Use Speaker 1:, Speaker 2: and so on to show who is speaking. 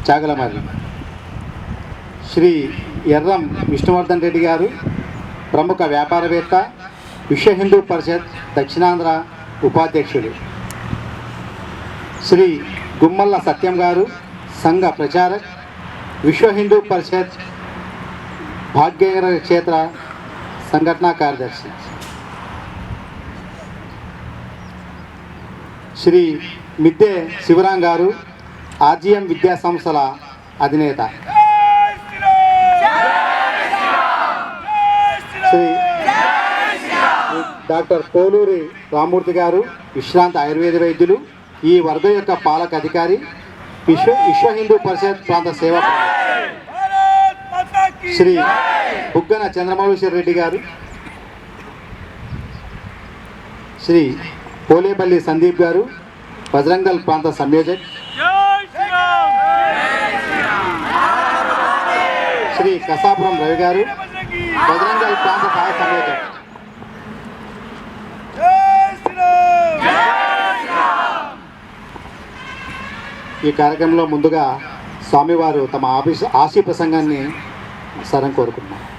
Speaker 1: చాగలమర్రి శ్రీ ఎర్రం విష్ణువర్ధన్ రెడ్డి గారు, ప్రముఖ వ్యాపారవేత్త, విశ్వ హిందూ పరిషత్ దక్షిణాంధ్ర ఉపాధ్యక్షులు. శ్రీ గుమ్మల్ల సత్యం గారు, సంఘ ప్రచారక్, విశ్వ హిందూ పరిషత్ భాగ్యనగర క్షేత్ర సంఘటనా కార్యదర్శి. శ్రీ మిద్దె శివరాం గారు, ఆర్జీఎం విద్యా సంస్థల అధినేత. శ్రీ డాక్టర్ పోలూరి రామూర్తి గారు, విశ్రాంత ఆయుర్వేద వైద్యులు, ఈ వర్గం యొక్క పాలక అధికారి, విశ్వ హిందూ పరిషత్ ప్రాంత సేవా. శ్రీ బుగ్గన చంద్రమౌళీశ్వర రెడ్డి గారు, శ్రీ పోలేపల్లి సందీప్ గారు, బజరంగల్ ప్రాంత సంయోజక్. శ్రీ కసాపురం రవి గారు, బజరంగల్ ప్రాంత సహాయ సంయోజక్. ఈ కార్యక్రమంలో ముందుగా స్వామివారు తమ ఆశీ ప్రసంగాన్ని సరం కోరుకుంటున్నారు.